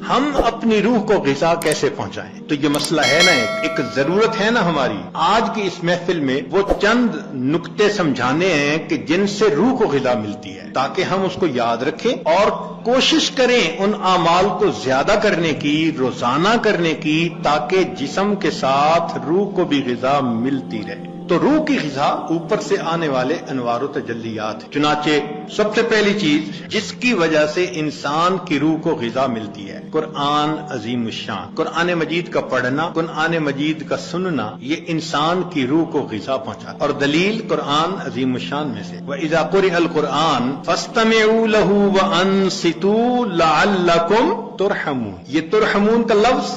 ہم اپنی روح کو غذا کیسے پہنچائیں؟ تو یہ مسئلہ ہے نا، ایک ضرورت ہے نا ہماری آج کی اس محفل میں وہ چند نکتے سمجھانے ہیں کہ جن سے روح کو غذا ملتی ہے، تاکہ ہم اس کو یاد رکھیں اور کوشش کریں ان اعمال کو زیادہ کرنے کی، روزانہ کرنے کی، تاکہ جسم کے ساتھ روح کو بھی غذا ملتی رہے۔ تو روح کی غذا اوپر سے آنے والے انوار و تجلیات، چنانچہ سب سے پہلی چیز جس کی وجہ سے انسان کی روح کو غذا ملتی ہے، قرآن عظیم الشان، قرآن مجید کا پڑھنا، قرآن مجید کا سننا، یہ انسان کی روح کو غذا پہنچاتا ہے۔ اور دلیل قرآن عظیم الشان میں سے وَإِذَا قُرِئَ الْقُرْآنُ فَاسْتَمِعُوا لَهُ وَأَنصِتُوا لَعَلَّكُمْ تُرْحَمُونَ، یہ ترحمون کا لفظ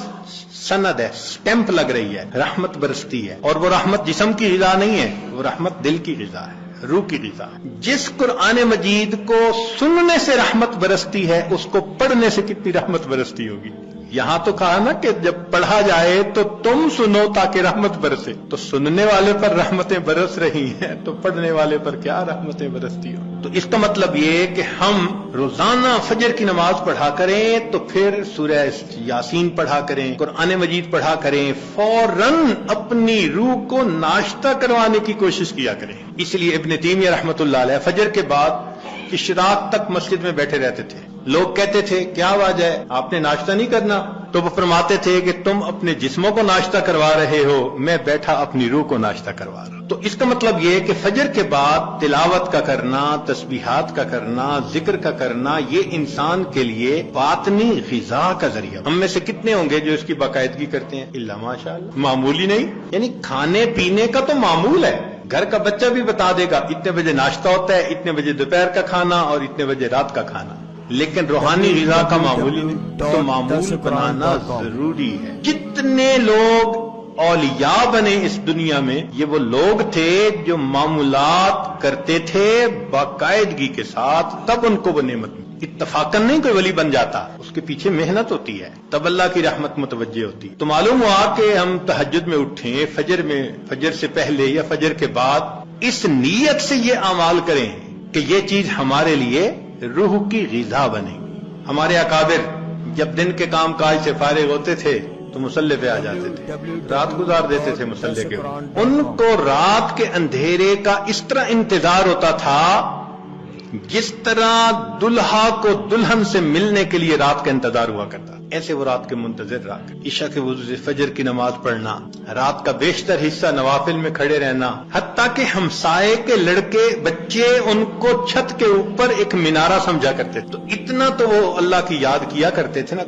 سند ہے، سٹیمپ لگ رہی ہے، رحمت برستی ہے، اور وہ رحمت جسم کی غذا نہیں ہے، وہ رحمت دل کی غذا ہے، روح کی غذا ہے۔ جس قرآن مجید کو سننے سے رحمت برستی ہے، اس کو پڑھنے سے کتنی رحمت برستی ہوگی۔ یہاں تو کہا نا کہ جب پڑھا جائے تو تم سنو تاکہ رحمت برسے، تو سننے والے پر رحمتیں برس رہی ہیں تو پڑھنے والے پر کیا رحمتیں برستی ہوں۔ تو اس کا مطلب یہ کہ ہم روزانہ فجر کی نماز پڑھا کریں، تو پھر سورہ یاسین پڑھا کریں، قرآن مجید پڑھا کریں، فوراً اپنی روح کو ناشتہ کروانے کی کوشش کیا کریں۔ اس لیے ابن تیمیہ رحمۃ اللہ علیہ فجر کے بعد اشراق تک مسجد میں بیٹھے رہتے تھے۔ لوگ کہتے تھے کیا وجہ ہے، آپ نے ناشتہ نہیں کرنا؟ تو وہ فرماتے تھے کہ تم اپنے جسموں کو ناشتہ کروا رہے ہو، میں بیٹھا اپنی روح کو ناشتہ کروا رہا ہوں۔ تو اس کا مطلب یہ کہ فجر کے بعد تلاوت کا کرنا، تسبیحات کا کرنا، ذکر کا کرنا، یہ انسان کے لیے باطنی غذا کا ذریعہ۔ ہم میں سے کتنے ہوں گے جو اس کی باقاعدگی کرتے ہیں؟ الا ماشاء اللہ، معمولی نہیں، یعنی کھانے پینے کا تو معمول ہے، گھر کا بچہ بھی بتا دے گا اتنے بجے ناشتہ ہوتا ہے، اتنے بجے دوپہر کا کھانا اور اتنے بجے رات کا کھانا، لیکن روحانی غذا کا معمولی نہیں۔ تو معمول بنانا ضروری ہے۔ جتنے لوگ اولیاء بنے اس دنیا میں، یہ وہ لوگ تھے جو معمولات کرتے تھے باقاعدگی کے ساتھ، تب ان کو وہ نعمت ملی۔ اتفاقاً نہیں کوئی ولی بن جاتا، اس کے پیچھے محنت ہوتی ہے، تب اللہ کی رحمت متوجہ ہوتی۔ تو معلوم ہوا کہ ہم تہجد میں اٹھیں، فجر سے پہلے یا فجر کے بعد اس نیت سے یہ اعمال کریں کہ یہ چیز ہمارے لیے روح کی غذا بنے۔ ہمارے اکابر جب دن کے کام کاج سے فارغ ہوتے تھے تو مصلی پہ آ جاتے تھے، رات گزار دیتے تھے مصلی کے اوپر۔ ان کو رات کے اندھیرے کا اس طرح انتظار ہوتا تھا جس طرح دلہا کو دلہن سے ملنے کے لیے رات کا انتظار ہوا کرتا، ایسے وہ رات کے منتظر رہا کرتے۔ عشاء کے وضو سے فجر کی نماز پڑھنا، رات کا بیشتر حصہ نوافل میں کھڑے رہنا، حتیٰ کہ ہمسائے کے لڑکے بچے ان کو چھت کے اوپر ایک مینارہ سمجھا کرتے، تو اتنا تو وہ اللہ کی یاد کیا کرتے تھے نا۔